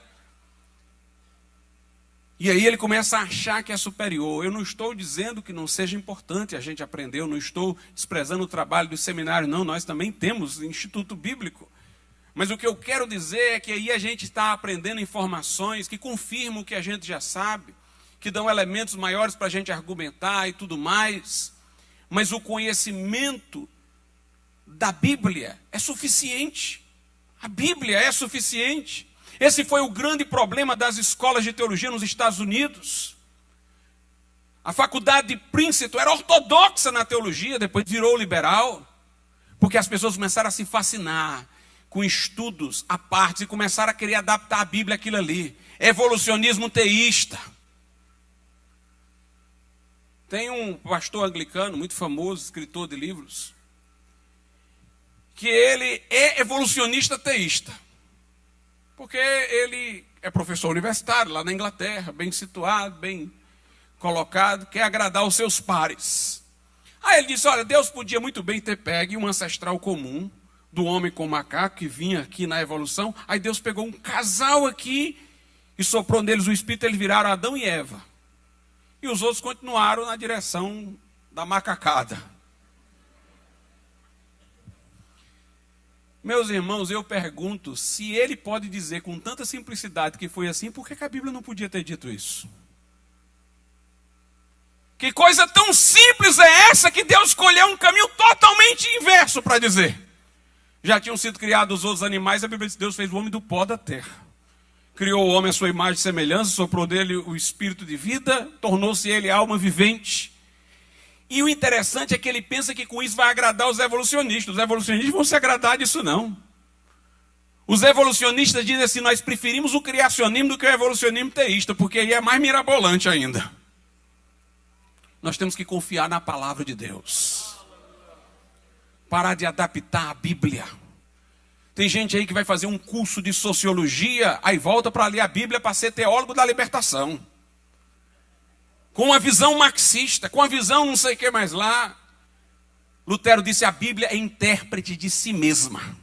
e aí ele começa a achar que é superior. Eu não estou dizendo que não seja importante a gente aprender, eu não estou desprezando o trabalho do seminário, não, nós também temos Instituto Bíblico. Mas o que eu quero dizer é que aí a gente está aprendendo informações que confirmam o que a gente já sabe, que dão elementos maiores para a gente argumentar e tudo mais, mas o conhecimento da Bíblia é suficiente. A Bíblia é suficiente. Esse foi o grande problema das escolas de teologia nos Estados Unidos. A faculdade de Princeton era ortodoxa na teologia, depois virou liberal, porque as pessoas começaram a se fascinar com estudos à parte e começaram a querer adaptar a Bíblia àquilo ali. Evolucionismo teísta. Tem um pastor anglicano muito famoso, escritor de livros, que ele é evolucionista teísta. Porque ele é professor universitário lá na Inglaterra, bem situado, bem colocado, quer agradar os seus pares. Aí ele disse, olha, Deus podia muito bem ter pego um ancestral comum do homem com o macaco que vinha aqui na evolução. Aí Deus pegou um casal aqui e soprou neles o espírito, eles viraram Adão e Eva. E os outros continuaram na direção da macacada. Meus irmãos, eu pergunto, se ele pode dizer com tanta simplicidade que foi assim, por que a Bíblia não podia ter dito isso? Que coisa tão simples é essa que Deus escolheu um caminho totalmente inverso para dizer? Já tinham sido criados os outros animais, a Bíblia diz que Deus fez o homem do pó da terra. Criou o homem à sua imagem e semelhança, soprou dele o espírito de vida, tornou-se ele alma vivente. E o interessante é que ele pensa que com isso vai agradar os evolucionistas. Os evolucionistas vão se agradar disso, não. Os evolucionistas dizem assim, nós preferimos o criacionismo do que o evolucionismo teísta, porque aí é mais mirabolante ainda. Nós temos que confiar na palavra de Deus. Parar de adaptar a Bíblia. Tem gente aí que vai fazer um curso de sociologia, aí volta para ler a Bíblia para ser teólogo da libertação. Com uma visão marxista, com uma visão não sei o que mais lá. Lutero disse, a Bíblia é intérprete de si mesma.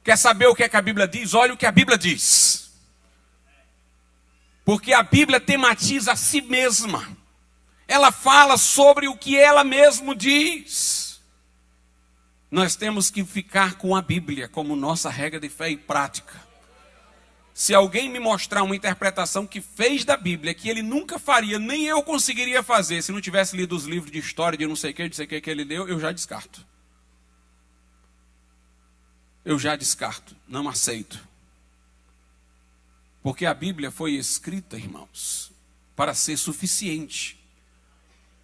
Quer saber o que é que a Bíblia diz? Olha o que a Bíblia diz. Porque a Bíblia tematiza a si mesma. ela fala sobre o que ela mesma diz. Nós temos que ficar com a Bíblia como nossa regra de fé e prática. Se alguém me mostrar uma interpretação que fez da Bíblia, que ele nunca faria, nem eu conseguiria fazer, se não tivesse lido os livros de história, de não sei o que ele deu, eu já descarto. Eu já descarto, não aceito. Porque a Bíblia foi escrita, irmãos, para ser suficiente.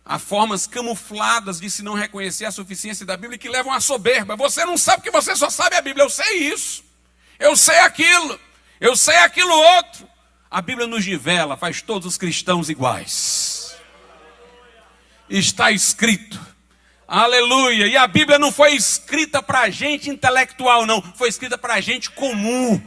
Há formas camufladas de se não reconhecer a suficiência da Bíblia que levam à soberba. Você não sabe que você só sabe a Bíblia. Eu sei isso, eu sei aquilo, eu sei aquilo outro. A Bíblia nos nivela, faz todos os cristãos iguais. Está escrito. Aleluia. E a Bíblia não foi escrita para gente intelectual, não. Foi escrita para gente comum.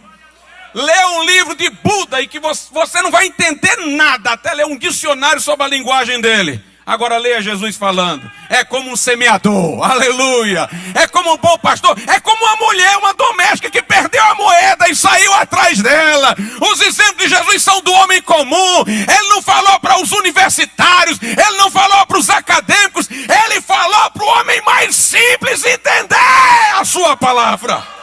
Lê um livro de Buda e que você não vai entender nada, até ler um dicionário sobre a linguagem dele. Agora leia Jesus falando. É como um semeador, aleluia. É como um bom pastor. É como uma mulher, uma doméstica que perdeu a moeda e saiu atrás dela. Os exemplos de Jesus são do homem comum. Ele não falou para os universitários. Ele não falou para os acadêmicos. Ele falou para o homem mais simples entender a sua palavra.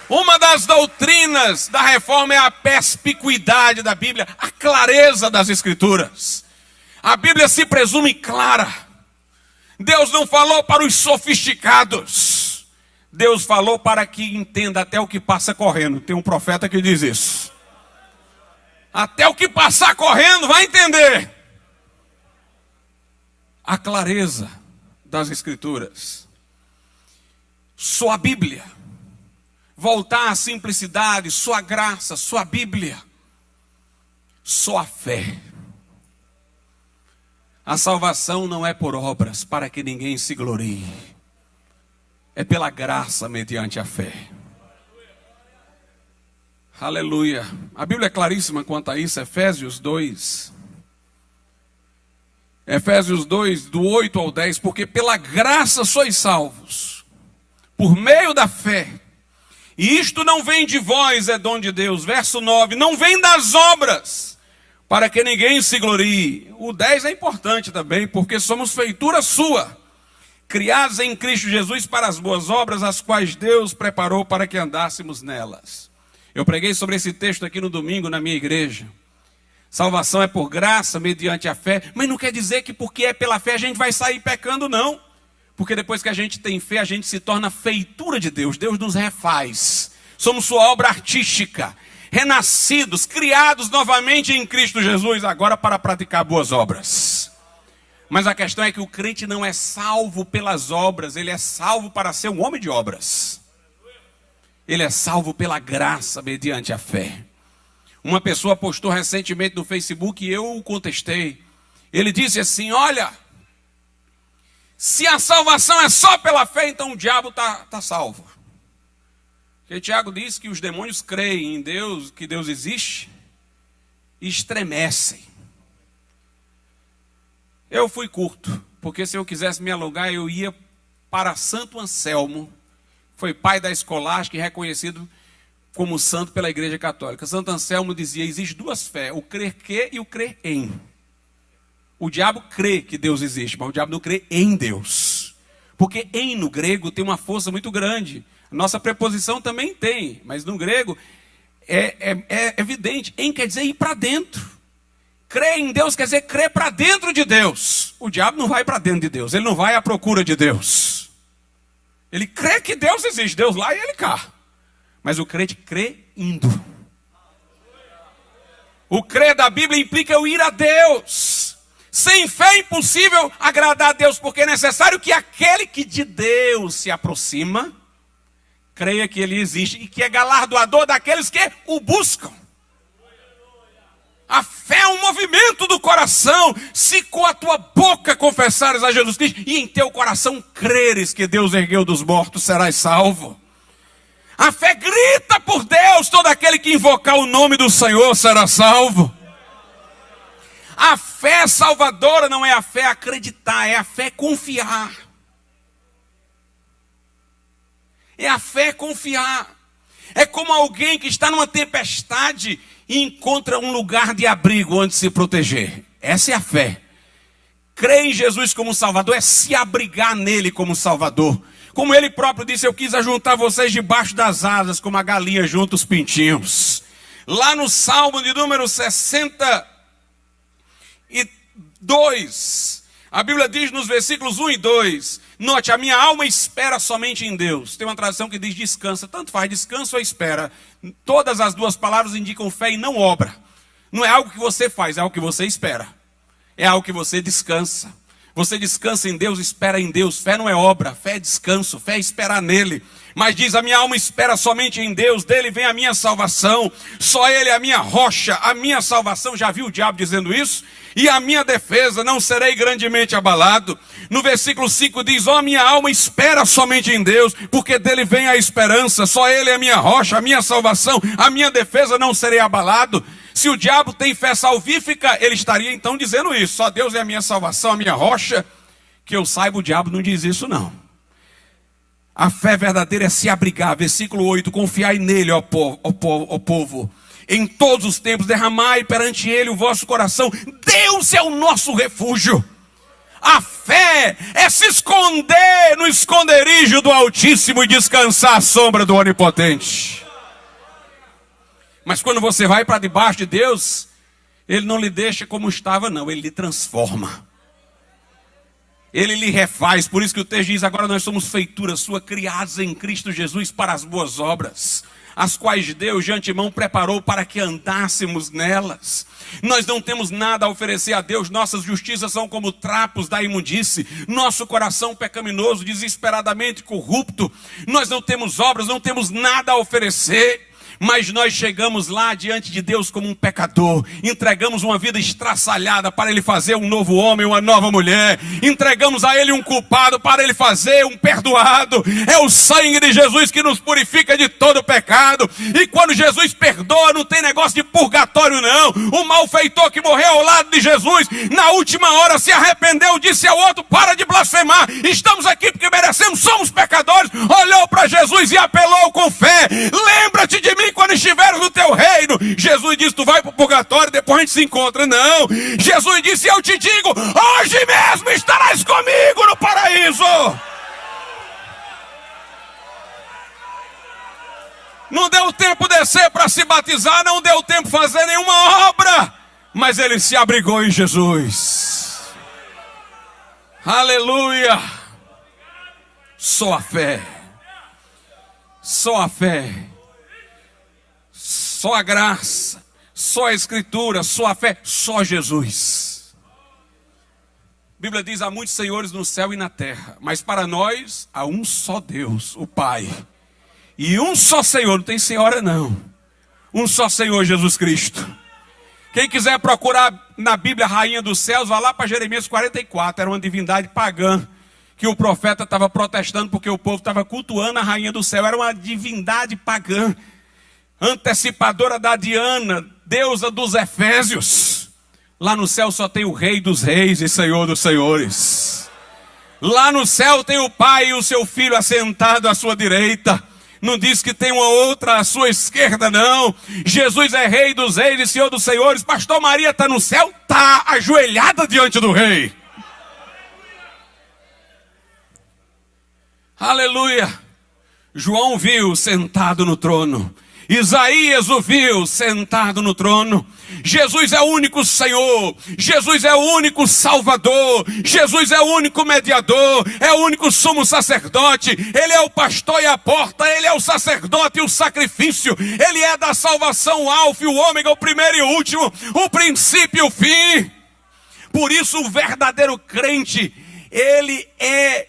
Uma das doutrinas da reforma é a perspicuidade da Bíblia, a clareza das Escrituras. A Bíblia se presume clara. Deus não falou para os sofisticados. Deus falou para que entenda até o que passa correndo. Tem um profeta que diz isso. Até o que passar correndo vai entender. A clareza das Escrituras. Só a Bíblia. Voltar à simplicidade, sua graça, sua Bíblia, só a fé. A salvação não é por obras, para que ninguém se glorie. É pela graça mediante a fé. Aleluia. A Bíblia é claríssima quanto a isso, Efésios 2. Efésios 2, do 8 ao 10, porque pela graça sois salvos, por meio da fé. E isto não vem de vós, é dom de Deus. Verso 9, não vem das obras, para que ninguém se glorie. O 10 é importante também, porque somos feitura sua, criados em Cristo Jesus para as boas obras, as quais Deus preparou para que andássemos nelas. Eu preguei sobre esse texto aqui no domingo na minha igreja. Salvação é por graça, mediante a fé, mas não quer dizer que porque é pela fé a gente vai sair pecando, não. Porque depois que a gente tem fé, a gente se torna feitura de Deus. Deus nos refaz. Somos sua obra artística. Renascidos, criados novamente em Cristo Jesus, agora para praticar boas obras. Mas a questão é que o crente não é salvo pelas obras. Ele é salvo para ser um homem de obras. Ele é salvo pela graça mediante a fé. Uma pessoa postou recentemente no Facebook e eu o contestei. Ele disse assim, olha... Se a salvação é só pela fé, então o diabo está salvo. Porque Tiago diz que os demônios creem em Deus, que Deus existe, e estremecem. Eu fui curto, porque se eu quisesse me alugar, eu ia para Santo Anselmo. Foi pai da escolástica e reconhecido como santo pela Igreja Católica. Santo Anselmo dizia, existe duas fés, o crer que e o crer em. O diabo crê que Deus existe, mas o diabo não crê em Deus. Porque em no grego tem uma força muito grande. Nossa preposição também tem, mas no grego é evidente. Em quer dizer ir para dentro. Crer em Deus quer dizer crer para dentro de Deus. O diabo não vai para dentro de Deus, ele não vai à procura de Deus. Ele crê que Deus existe, Deus lá e ele cá. Mas o crente crê indo. O crer da Bíblia implica eu ir a Deus. Sem fé é impossível agradar a Deus, porque é necessário que aquele que de Deus se aproxima, creia que Ele existe e que é galardoador daqueles que o buscam. A fé é um movimento do coração. Se com a tua boca confessares a Jesus Cristo e em teu coração creres que Deus ergueu dos mortos, serás salvo. A fé grita por Deus, todo aquele que invocar o nome do Senhor será salvo. A fé salvadora não é a fé acreditar, é a fé confiar. É a fé confiar. É como alguém que está numa tempestade e encontra um lugar de abrigo onde se proteger. Essa é a fé. Crer em Jesus como Salvador é se abrigar nele como Salvador. Como ele próprio disse, eu quis ajuntar vocês debaixo das asas, como a galinha junta os pintinhos. Lá no Salmo de número 62, a Bíblia diz nos versículos 1 e 2, note, a minha alma espera somente em Deus. Tem uma tradução que diz descansa, tanto faz, descanso ou espera. Todas as duas palavras indicam fé e não obra. Não é algo que você faz, é algo que você espera. É algo que você descansa. Você descansa em Deus, espera em Deus. Fé não é obra, fé é descanso, fé é esperar nele. Mas diz, a minha alma espera somente em Deus, dele vem a minha salvação. Só ele é a minha rocha, a minha salvação. Já viu o diabo dizendo isso? E a minha defesa, não serei grandemente abalado. No versículo 5 diz, ó, minha alma espera somente em Deus, porque dele vem a esperança. Só ele é a minha rocha, a minha salvação, a minha defesa, não serei abalado. Se o diabo tem fé salvífica, ele estaria então dizendo isso. Só Deus é a minha salvação, a minha rocha. Que eu saiba, o diabo não diz isso não. A fé verdadeira é se abrigar. Versículo 8, confiai nele, ó povo. Em todos os tempos derramai perante ele o vosso coração. Deus é o nosso refúgio. A fé é se esconder no esconderijo do Altíssimo e descansar à sombra do Onipotente. Mas quando você vai para debaixo de Deus, ele não lhe deixa como estava, não. Ele lhe transforma. Ele lhe refaz. Por isso que o texto diz, agora nós somos feitura sua, criados em Cristo Jesus para as boas obras, as quais Deus de antemão preparou para que andássemos nelas. Nós não temos nada a oferecer a Deus. Nossas justiças são como trapos da imundície. Nosso coração pecaminoso, desesperadamente corrupto. Nós não temos obras, não temos nada a oferecer. Mas nós chegamos lá diante de Deus como um pecador. Entregamos uma vida estraçalhada para Ele fazer um novo homem, uma nova mulher. Entregamos a Ele um culpado para Ele fazer um perdoado. É o sangue de Jesus que nos purifica de todo pecado. E quando Jesus perdoa, não tem negócio de purgatório não. O malfeitor que morreu ao lado de Jesus, na última hora se arrependeu, disse ao outro, para de blasfemar. Estamos aqui porque merecemos, somos pecadores. Olhou para Jesus e apelou com fé. Lembra-te de mim quando estiveres no teu reino. Jesus disse, tu vai para o purgatório, depois a gente se encontra. Não, Jesus disse, eu te digo, hoje mesmo estarás comigo no paraíso. Não deu tempo descer para se batizar, não deu tempo fazer nenhuma obra, mas ele se abrigou em Jesus. Aleluia. Só a fé, só a fé, só a graça, só a Escritura, só a fé, só Jesus. A Bíblia diz, há muitos senhores no céu e na terra, mas para nós há um só Deus, o Pai. E um só Senhor, não tem senhora não. Um só Senhor, Jesus Cristo. Quem quiser procurar na Bíblia a Rainha dos Céus, vá lá para Jeremias 44, era uma divindade pagã, que o profeta estava protestando porque o povo estava cultuando a Rainha do Céu. Era uma divindade pagã, antecipadora da Diana, deusa dos Efésios. Lá no céu só tem o Rei dos Reis e Senhor dos Senhores. Lá no céu tem o Pai e o seu Filho assentado à sua direita. Não diz que tem uma outra à sua esquerda, não. Jesus é Rei dos Reis e Senhor dos Senhores. Pastor Maria está no céu? Está ajoelhada diante do Rei. Aleluia. João viu sentado no trono. Isaías o viu sentado no trono. Jesus é o único Senhor. Jesus é o único Salvador. Jesus é o único mediador. É o único sumo sacerdote. Ele é o pastor e a porta. Ele é o sacerdote e o sacrifício. Ele é da salvação, o alfa e o ômega, o primeiro e o último, o princípio e o fim. Por isso o verdadeiro crente, ele é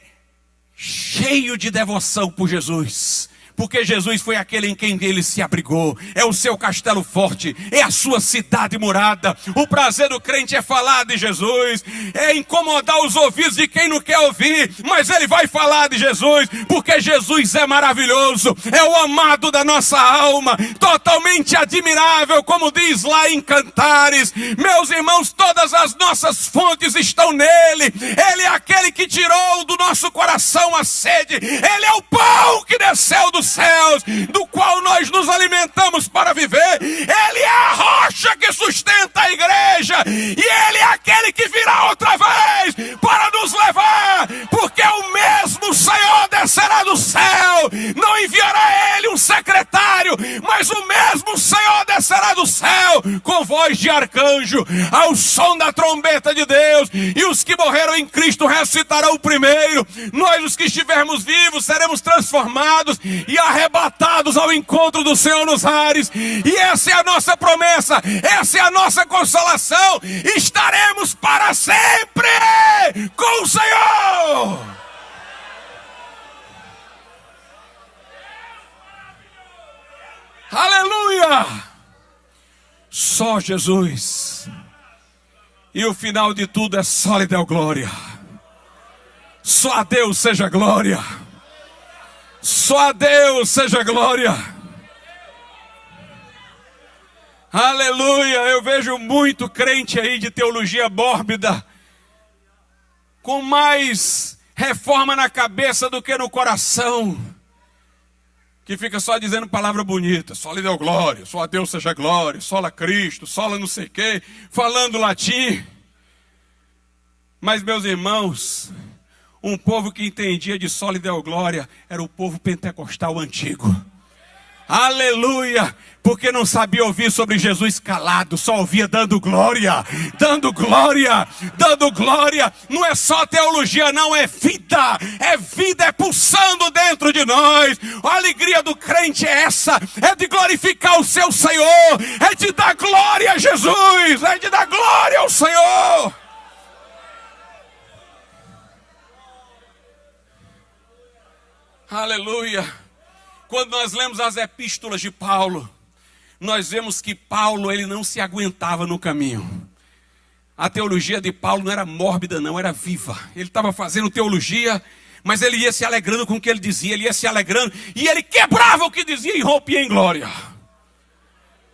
cheio de devoção por Jesus. Porque Jesus foi aquele em quem ele se abrigou. É o seu castelo forte, é a sua cidade murada. O prazer do crente é falar de Jesus, é incomodar os ouvidos de quem não quer ouvir, mas ele vai falar de Jesus, porque Jesus é maravilhoso, é o amado da nossa alma, totalmente admirável, como diz lá em Cantares. Meus irmãos, todas as nossas fontes estão nele. Ele é aquele que tirou do nosso coração a sede. Ele é o pão que desceu do dos céus, do qual nós nos alimentamos para viver. Ele é a rocha que sustenta a igreja, e Ele é aquele que virá outra vez para nos levar, porque o mesmo Senhor descerá do céu. Não enviará Ele um secretário, mas o mesmo Senhor descerá do céu com voz de arcanjo, ao som da trombeta de Deus, e os que morreram em Cristo ressuscitarão primeiro. Nós, os que estivermos vivos, seremos transformados e arrebatados ao encontro do Senhor nos ares. E essa é a nossa promessa, essa é a nossa consolação. Estaremos para sempre com o Senhor. Aleluia! Só Jesus. E o final de tudo é só lhe deu glória. Só a Deus seja glória. Só a Deus seja glória. Aleluia! Eu vejo muito crente aí de teologia mórbida, com mais reforma na cabeça do que no coração, que fica só dizendo palavra bonita, só lhe deu glória, só a Deus seja glória, só a Cristo, só a não sei o quê, falando latim. Mas, meus irmãos, um povo que entendia de só lhe deu glória era o povo pentecostal antigo. Aleluia! Porque não sabia ouvir sobre Jesus calado, só ouvia dando glória, dando glória, dando glória. Não é só teologia, não, é vida, é pulsando dentro de nós. A alegria do crente é essa, é de glorificar o seu Senhor, é de dar glória a Jesus, é de dar glória ao Senhor. Aleluia! Quando nós lemos as epístolas de Paulo, nós vemos que Paulo, ele não se aguentava no caminho. A teologia de Paulo não era mórbida, não, era viva. Ele estava fazendo teologia, mas ele ia se alegrando com o que ele dizia, ele ia se alegrando, e ele quebrava o que dizia e rompia em glória.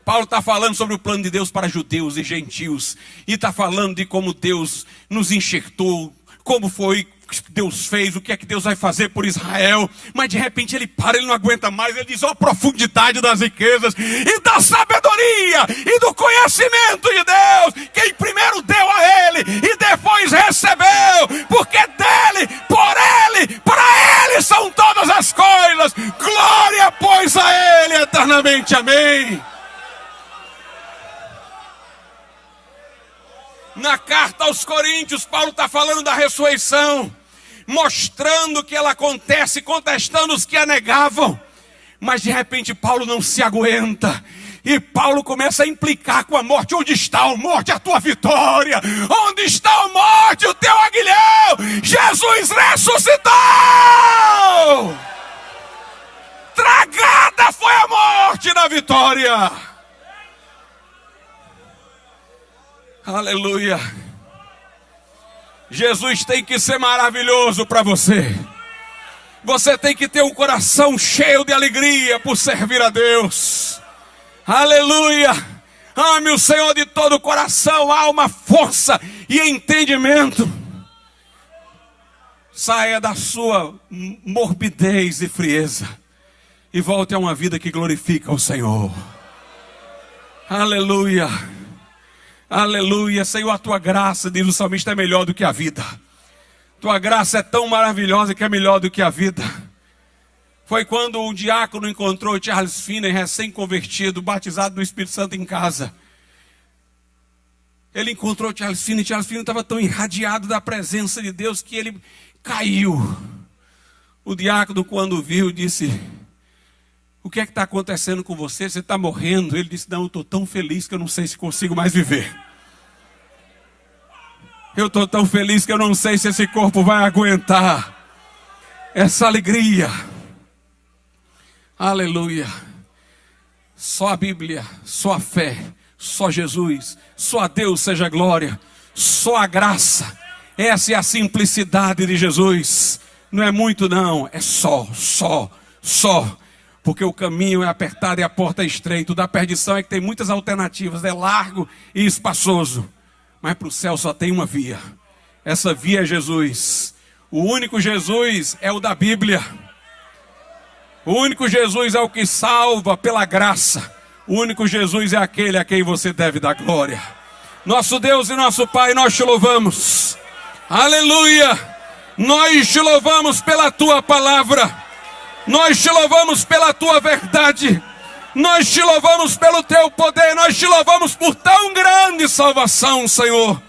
Paulo está falando sobre o plano de Deus para judeus e gentios, e está falando de como Deus nos enxertou, como foi que Deus fez, o que é que Deus vai fazer por Israel. Mas de repente ele para, ele não aguenta mais, ele diz: ó, a profundidade das riquezas e da sabedoria e do conhecimento de Deus, quem primeiro deu a ele e depois recebeu, porque dele, por ele, para ele são todas as coisas. Glória, pois, a ele eternamente. Amém. Na carta aos Coríntios, Paulo está falando da ressurreição, mostrando que ela acontece, contestando os que a negavam. Mas de repente Paulo não se aguenta, e Paulo começa a implicar com a morte. Onde está a morte, a tua vitória? Onde está a morte, o teu aguilhão? Jesus ressuscitou! Tragada foi a morte na vitória. Aleluia. Jesus tem que ser maravilhoso para você. Você tem que ter um coração cheio de alegria por servir a Deus. Aleluia. Ame o Senhor de todo o coração, alma, força e entendimento. Saia da sua morbidez e frieza e volte a uma vida que glorifica o Senhor. Aleluia. Aleluia, Senhor, a tua graça, diz o salmista, é melhor do que a vida. Tua graça é tão maravilhosa que é melhor do que a vida. Foi quando um diácono encontrou Charles Finney, recém-convertido, batizado no Espírito Santo em casa. Ele encontrou Charles Finney estava tão irradiado da presença de Deus que ele caiu. O diácono, quando viu, disse: o que é que está acontecendo com você? Você está morrendo? Ele disse: não, eu estou tão feliz que eu não sei se consigo mais viver. Eu estou tão feliz que eu não sei se esse corpo vai aguentar essa alegria. Aleluia. Só a Bíblia, só a fé, só Jesus, só a Deus seja glória, só a graça. Essa é a simplicidade de Jesus. Não é muito não, é só. Porque o caminho é apertado e a porta é estreita. O da perdição é que tem muitas alternativas, é largo e espaçoso. Mas para o céu só tem uma via. Essa via é Jesus. O único Jesus é o da Bíblia. O único Jesus é o que salva pela graça. O único Jesus é aquele a quem você deve dar glória. Nosso Deus e nosso Pai, nós te louvamos. Aleluia! Nós te louvamos pela tua palavra. Nós te louvamos pela tua verdade. Nós te louvamos pelo teu poder. Nós te louvamos por tão grande salvação, Senhor.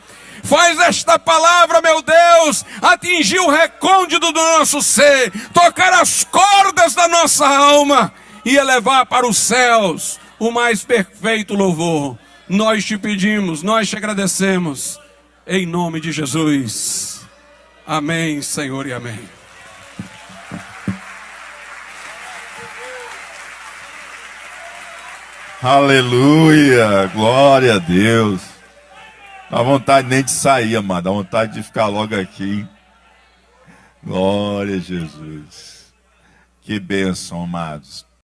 Faz esta palavra, meu Deus, atingir o recôndito do nosso ser, tocar as cordas da nossa alma e elevar para os céus o mais perfeito louvor. Nós te pedimos, nós te agradecemos, em nome de Jesus. Amém, Senhor, e amém. Aleluia, glória a Deus. Não dá vontade nem de sair, amado, dá vontade de ficar logo aqui. Glória a Jesus. Que bênção, amados.